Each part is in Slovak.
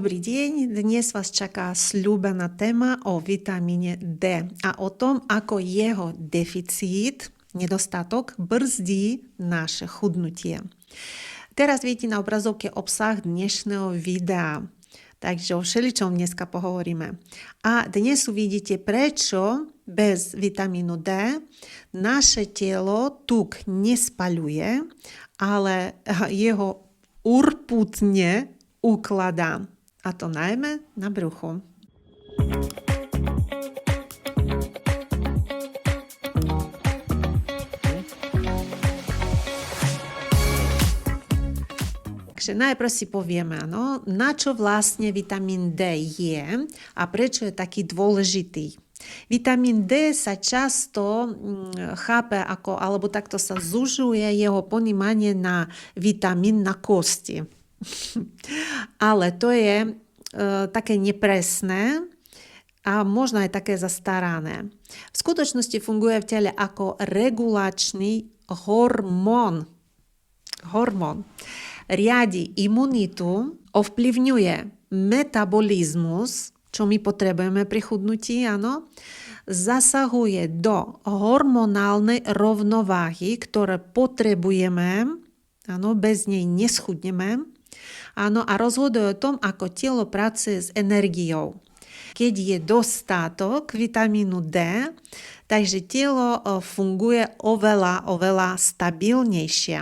Dobrý deň, dnes vás čaká sľúbená téma o vitamíne D a o tom, ako jeho deficit, nedostatok, brzdí naše chudnutie. Teraz vidíte na obrazovke obsah dnešného videa, takže o všeličom dneska pohovoríme. A dnes uvidíte, prečo bez vitamínu D naše telo tuk nespaľuje, ale jeho urputne ukladá. A to najmä na bruchu. Takže najprv si povieme, na čo vlastne vitamín D je a prečo je taký dôležitý. Vitamín D sa často chápe ako, alebo takto sa zužuje jeho ponímanie na vitamín na kosti. Ale to je také nepresné a možno aj také zastarané. V skutočnosti funguje v tele ako regulačný hormón. Riadi imunitu, ovplyvňuje metabolizmus, čo my potrebujeme pri chudnutí, zasahuje do hormonálnej rovnováhy, ktoré potrebujeme, bez nej neschudneme. A rozhoduje o tom, ako telo pracuje s energiou. Keď je dostatok vitamínu D, takže telo funguje oveľa stabilnejšie.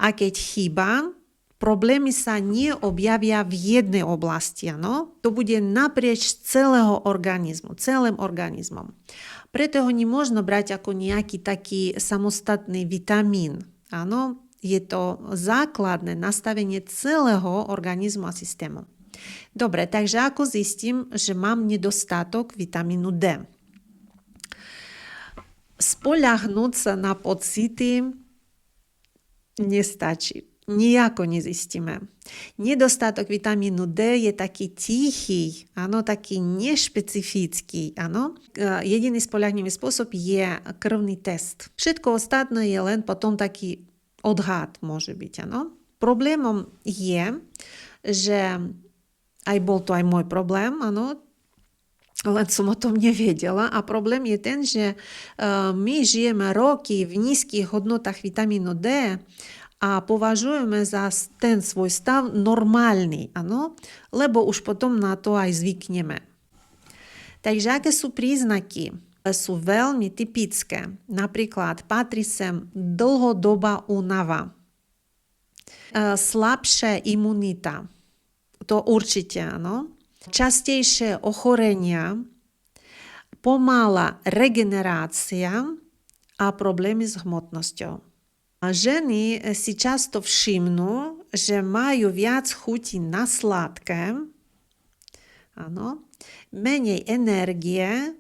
A keď chýba, problémy sa neobjavia v jednej oblasti. To bude naprieč celým organizmom. Preto ho nemôžno brať ako nejaký taký samostatný vitamín. Je to základné nastavenie celého organizmu a systému. Dobre, takže ako zistím, že mám nedostatok vitamínu D? Spoľahnúť sa na pocity nestačí. Nijako nezistíme. Nedostatok vitamínu D je taký tichý, taký nešpecifický. Jediný spoľahnivý spôsob je krvný test. Všetko ostatné je len potom taký odhad môže byť, Problémom je, že bol to aj môj problém, len som o tom nevedela. A problém je ten, že my žijeme roky v nízkych hodnotách vitamínu D a považujeme za ten svoj stav normálny, lebo už potom na to aj zvykneme. Takže aké sú príznaky? Sú veľmi typické. Napríklad patrí sem dlhodobá únava, slabšia imunita, to určite častejšie ochorenia, pomalá regenerácia a problémy s hmotnosťou. Ženy si často všimnú, že majú viac chuti na sladké, menej energie,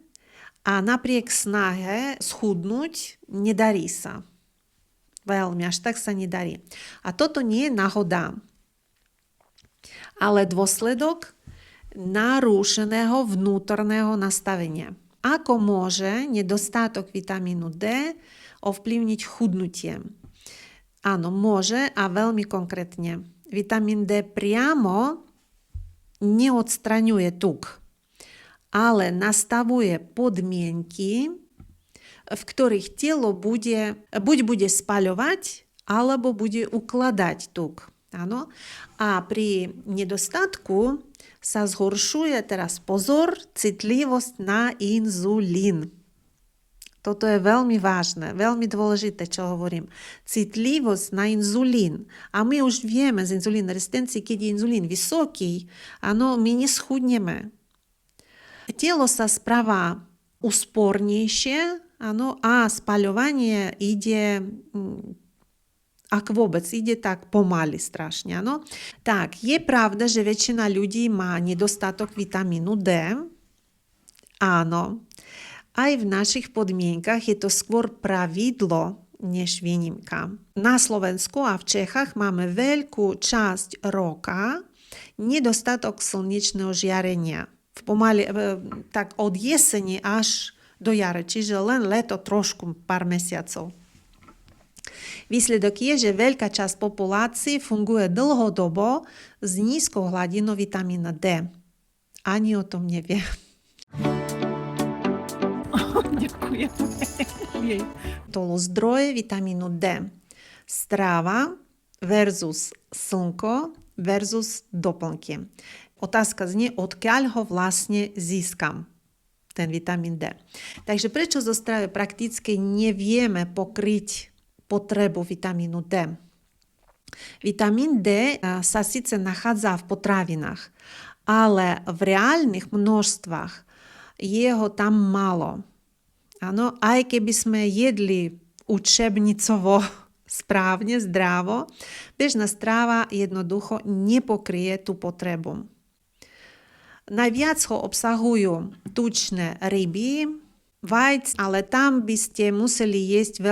a napriek snahe schudnúť nedarí sa. Veľmi, až tak sa nedarí. A toto nie je náhoda, ale dôsledok narušeného vnútorného nastavenia. Ako môže nedostatok vitamínu D ovplyvniť chudnutie? Áno, môže a veľmi konkrétne. Vitamín D priamo neodstraňuje tuk, ale nastavuje podmienky, v ktorých telo buď bude spaľovať, alebo bude ukladať tuk. A pri nedostatku sa zhoršuje, teraz pozor, citlivosť na inzulín. Toto je veľmi vážne, veľmi dôležité, čo hovorím. Citlivosť na inzulín. A my už vieme z inzulín rezistencii, keď je inzulín vysoký, my neschudneme. Telo sa správa úspornejšie, a spaľovanie ide, ak vôbec, ide tak pomaly strašne. Tak, je pravda, že väčšina ľudí má nedostatok vitamínu D. Áno, aj v našich podmienkach je to skôr pravidlo, než výnimka. Na Slovensku a v Čechách máme veľkú časť roka nedostatok slnečného žiarenia. Tak od jesene až do jara, čiže len leto trošku, pár mesiacov. Výsledok je, že veľká časť populácie funguje dlhodobo s nízkou hladinou vitamína D. Ani o tom nevie. Ďakujem. Tolo zdroje vitamínu D. Strava versus slnko versus doplnky. Otázka znie, odkiaľ ho vlastne získam, ten vitamín D. Takže prečo zo stravy prakticky nevieme pokryť potrebu vitamínu D? Vitamín D sa síce nachádza v potravinách, ale v reálnych množstvách je ho tam málo. Áno, aj keby sme jedli učebnicovo správne, zdravo, bežná strava jednoducho nepokrie tú potrebu. Najviac ho obsahujú tučné ryby, vajc, ale tam by ste museli jesť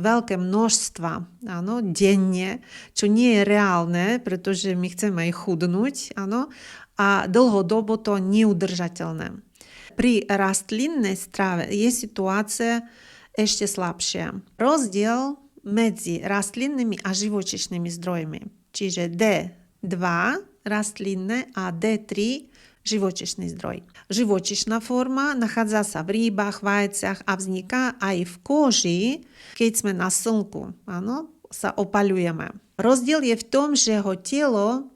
veľké množstva, áno, denne, čo nie je reálne, pretože my chceme aj chudnúť, áno, a dlhodobo to neudržateľné. Pri rastlinnej strave je situácia ešte slabšia. Rozdiel medzi rastlinnými a živočíšnymi zdrojmi, čiže D2 rastlinné a D3 živočíšny zdroj. Živočíšna forma nachádza sa v rybách, vajciach a vzniká aj v koži, keď sme na slnku, áno, sa opaľujeme. Rozdiel je v tom, že ho telo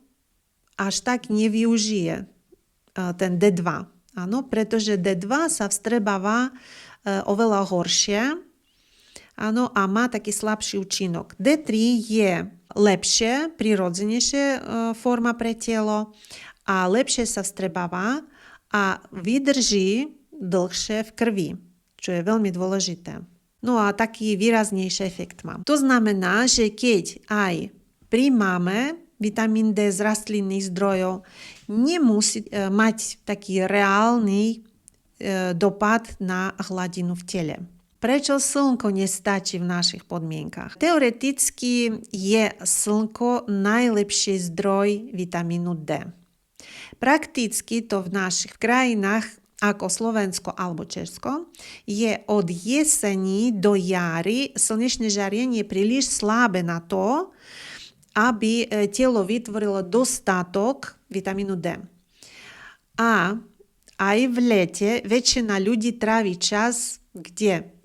až tak nevyužije ten D2, áno, pretože D2 sa vstrebáva oveľa horšie, áno, a má taký slabší účinok. D3 je lepšie, prirodzenejšia forma pre telo a lepšie sa vstrebáva a vydrží dlhšie v krvi, čo je veľmi dôležité. No a taký výraznejší efekt má. To znamená, že keď aj príjmame vitamín D z rastlinných zdrojov, nemusí mať taký reálny dopad na hladinu v tele. Prečo slnko nestačí v našich podmienkach? Teoreticky je slnko najlepší zdroj vitamínu D. Prakticky to v našich krajinách ako Slovensko alebo Česko je od jesení do jary slnečné žiarenie príliš slabé na to, aby telo vytvorilo dostatok vitamínu D. A aj v lete väčšina ľudí trávi čas kde?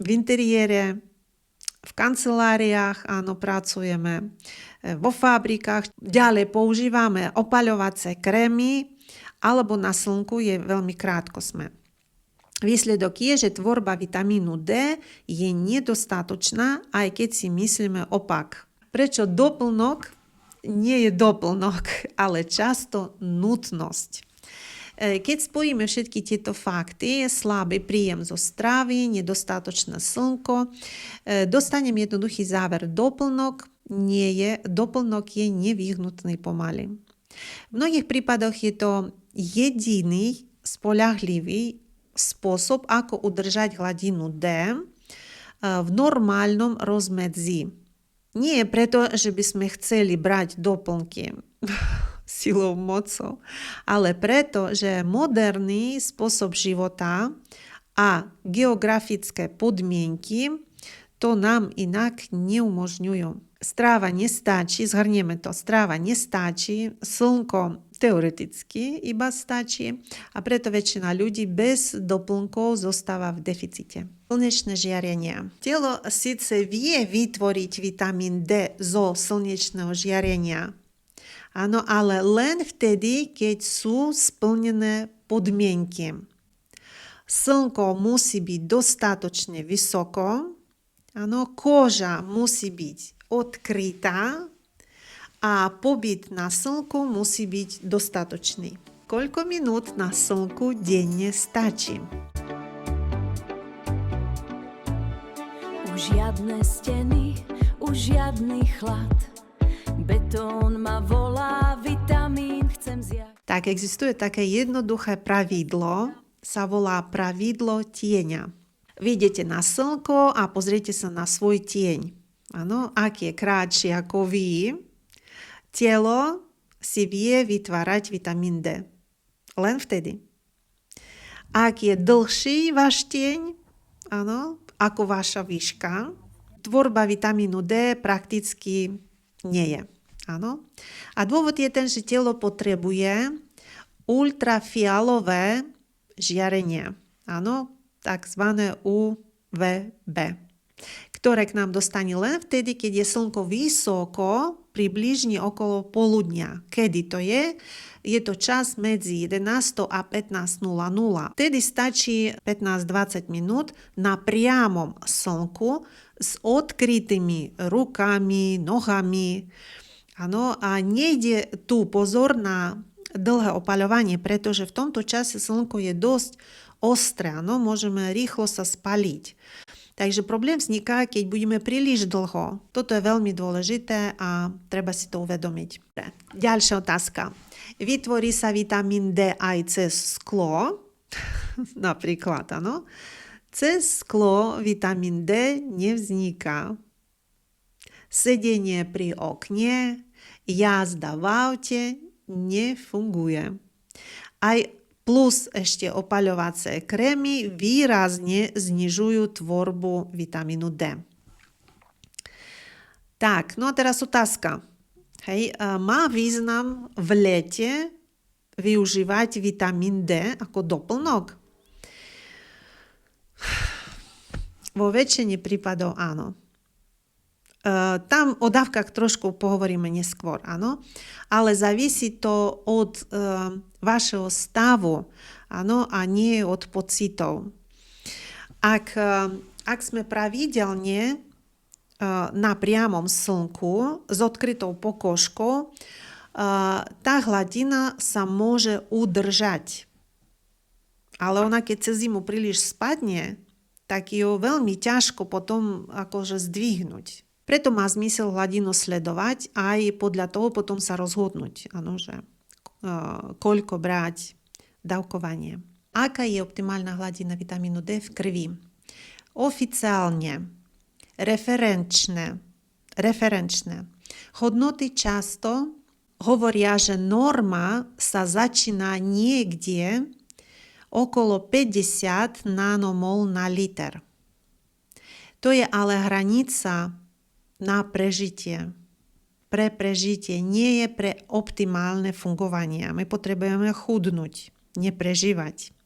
V interiére, v kanceláriách, áno, pracujeme, vo fabrikách. Ďalej používame opaľovacie krémy, alebo na slnku je veľmi krátko sme. Výsledok je, že tvorba vitamínu D je nedostatočná, aj keď si myslíme opak. Prečo doplnok nie je doplnok, ale často nutnosť. Keď spojíme všetky tieto fakty, slabý príjem zo stravy, nedostatočné slnko, dostaneme jednoduchý záver. Doplnok je nevyhnutný pomaly. V mnohých prípadoch je to jediný spoľahlivý spôsob, ako udržať hladinu D v normálnom rozmedzi. Nie preto, že by sme chceli brať doplnky silou, mocou, ale preto, že moderný spôsob života a geografické podmienky to nám inak neumožňujú. Strava nestačí, zhrnieme to, strava nestačí, slnko teoreticky iba stačí a preto väčšina ľudí bez doplnkov zostáva v deficite. Slnečné žiarenie. Telo síce vie vytvoriť vitamín D zo slnečného žiarenia, áno, ale len vtedy, keď sú splnené podmienky. Slnko musí byť dostatočne vysoko, áno, koža musí byť odkrytá a pobyt na slnku musí byť dostatočný. Koľko minút na slnku denne stačí? Už žiadne steny, už žiadny chlad. Betón ma volá, vitamín chcem zjať. Tak existuje také jednoduché pravidlo, sa volá pravidlo tieňa. Vyjdete na slnko a pozriete sa na svoj tieň. Áno, ak je krátší ako vy, telo si vie vytvárať vitamín D. Len vtedy. Ak je dlhší váš tieň, áno, ako vaša výška, tvorba vitamínu D prakticky nie je. Áno. A dôvod je ten, že telo potrebuje ultrafialové žiarenie. Áno, takzvané UVB, ktoré k nám dostane len vtedy, keď je slnko vysoko, približne okolo poludnia. Kedy to je? Je to čas medzi 11 a 15:00. Vtedy stačí 15-20 minút na priamom slnku s odkrytými rukami, nohami. Áno, a nejde tu pozor na dlhé opaľovanie, pretože v tomto čase slnko je dosť ostré, áno, môžeme rýchlo sa spaliť. Takže problém vzniká, keď budeme príliš dlho. Toto je veľmi dôležité a treba si to uvedomiť. Ďalšia otázka. Vytvorí sa vitamín D aj cez sklo? Napríklad, áno. Cez sklo vitamín D nevzniká. Sedenie pri okne, jazda v aute nefunguje. Aj plus ešte opaľovacie krémy výrazne znižujú tvorbu vitamínu D. Tak, no a teraz otázka. Hej, má význam v lete využívať vitamín D ako doplnok? Vo väčšine prípadov áno. Tam o dávkach trošku pohovoríme neskôr, áno, ale závisí to od vašeho stavu, áno, a nie od pocitov. Ak sme pravidelne na priamom slnku s odkrytou pokožkou, tá hladina sa môže udržať. Ale ona, keď cez zimu príliš spadne, tak ju veľmi ťažko potom akože zdvihnúť. Preto má zmysel hladinu sledovať a aj podľa toho potom sa rozhodnúť, áno, že koľko brať dávkovanie. Aká je optimálna hladina vitamínu D v krvi? Oficiálne referenčné hodnoty často hovoria, že norma sa začína niekde okolo 50 nanomol na liter. To je ale hranica na prežitie. Pre prežitie, nie je pre optimálne fungovanie. My potrebujeme chudnúť, neprežívať.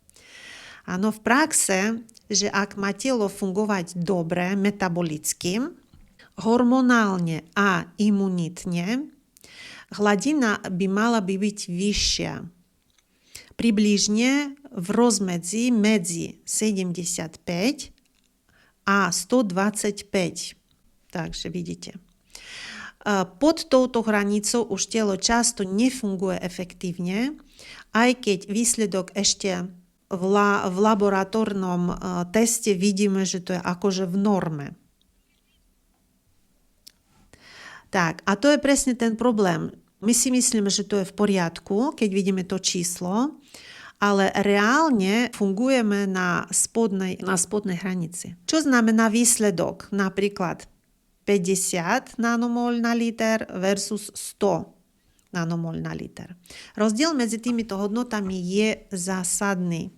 Áno, v praxe, že ak má telo fungovať dobre metabolicky, hormonálne a imunitne, hladina by mala byť vyššia. Približne v rozmedzi medzi 75 a 125. Takže vidíte. Pod touto hranicou už telo často nefunguje efektívne, aj keď výsledok ešte v laboratórnom teste vidíme, že to je akože v norme. Tak, a to je presne ten problém. My si myslíme, že to je v poriadku, keď vidíme to číslo, ale reálne fungujeme na spodnej hranici. Čo znamená výsledok? Napríklad 50 nanomol na liter versus 100 nanomol na liter. Rozdiel medzi týmito hodnotami je zásadný.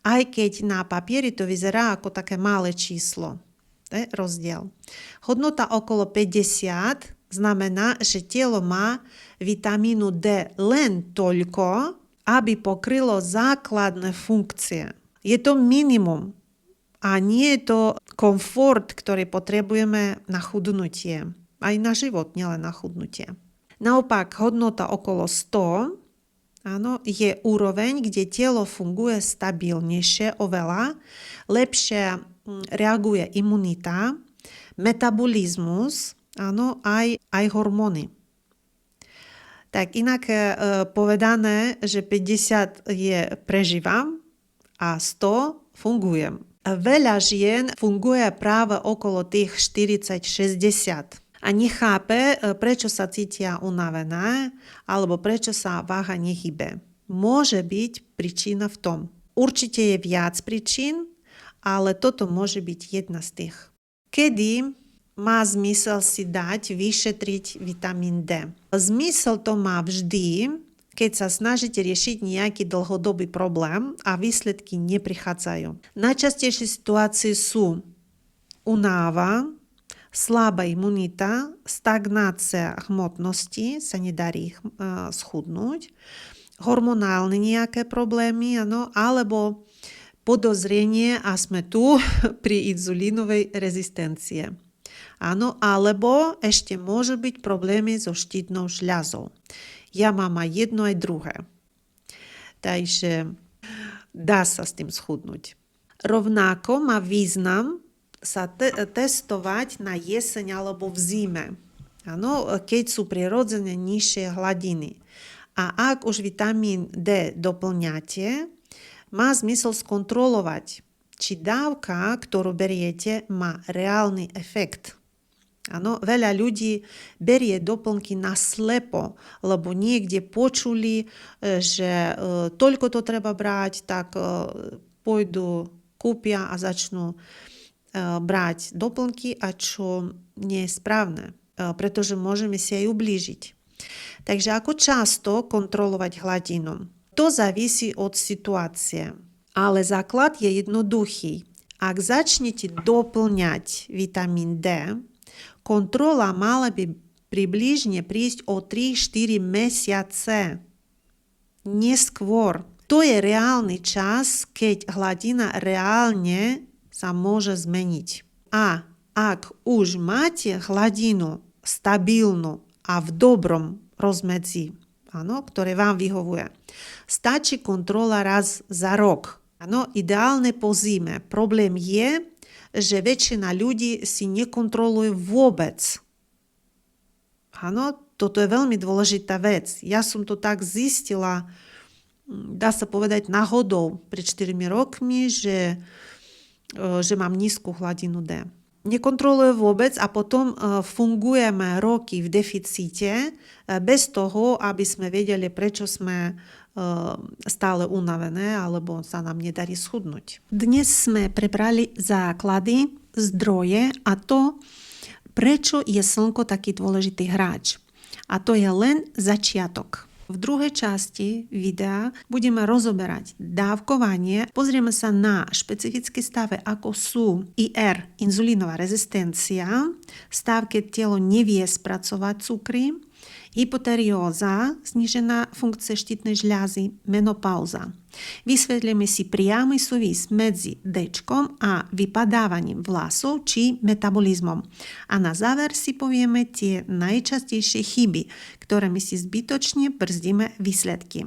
Aj keď na papieri to vyzerá ako také malé číslo. To je rozdiel. Hodnota okolo 50 znamená, že telo má vitamínu D len toľko, aby pokrylo základné funkcie. Je to minimum a nie je to komfort, ktorý potrebujeme na chudnutie. Aj na život, nielen na chudnutie. Naopak, hodnota okolo 100 je úroveň, kde telo funguje stabilnejšie, oveľa lepšie reaguje imunita, metabolizmus, aj hormóny. Tak inak povedané, že 50 je prežívam a 100 fungujem. Veľa žien funguje práve okolo tých 40-60 a nechápe, prečo sa cítia unavené alebo prečo sa váha nehybe. Môže byť príčina v tom. Určite je viac príčin, ale toto môže byť jedna z tých. Kedy má zmysel si dať vyšetriť vitamín D? Zmysel to má vždy, keď sa snažíte riešiť nejaký dlhodobý problém a výsledky neprichádzajú. Najčastejšie situácie sú únava, slabá imunita, stagnácia hmotnosti, sa nedarí schudnúť, hormonálne nejaké problémy, ano, alebo podozrenie a sme tu pri inzulínovej rezistencie. Áno, alebo ešte môže byť problémy so štítnou žľazou. Ja mám aj jedno, aj druhé. Takže dá sa s tým schudnúť. Rovnako má význam sa testovať na jeseň alebo v zime. Áno, keď sú prirodzene nižšie hladiny. A ak už vitamín D doplňate, má zmysel skontrolovať, či dávka, ktorú beriete, má reálny efekt. Áno, veľa ľudí berie doplnky naslepo, lebo niekde počuli, že toľko to treba brať, tak pôjdu, kúpia a začnú brať doplnky, a čo nie je správne, pretože môžeme si aj ublížiť. Takže ako často kontrolovať hladinu? To závisí od situácie, ale základ je jednoduchý. Ak začnete doplňať vitamín D, kontrola mala by približne prísť o 3-4 mesiace. Neskôr. To je reálny čas, keď hladina reálne sa môže zmeniť. A ak už máte hladinu stabilnú a v dobrom rozmedzi, áno, ktoré vám vyhovuje, stačí kontrola raz za rok. Áno, ideálne po zime. Problém je, že väčšina ľudí si nekontroluje vôbec. Áno, toto je veľmi dôležitá vec. Ja som to tak zistila, dá sa povedať náhodou, pred 4 rokmi, že mám nízku hladinu D. Nekontroluje vôbec a potom fungujeme roky v deficite bez toho, aby sme vedeli, prečo sme stále unavené alebo sa nám nedarí schudnúť. Dnes sme prebrali základy, zdroje a to, prečo je slnko taký dôležitý hráč. A to je len začiatok. V druhej časti videa budeme rozoberať dávkovanie. Pozrieme sa na špecifické stave, ako sú IR, inzulínová rezistencia, stav, keď telo nevie spracovať cukry, hypotyreóza, znížená funkcia štítnej žľazy, menopauza. Vysvetlíme si priamy súvis medzi D-čkom a vypadávaním vlasov či metabolizmom. A na záver si povieme tie najčastejšie chyby, ktorými si zbytočne brzdíme výsledky.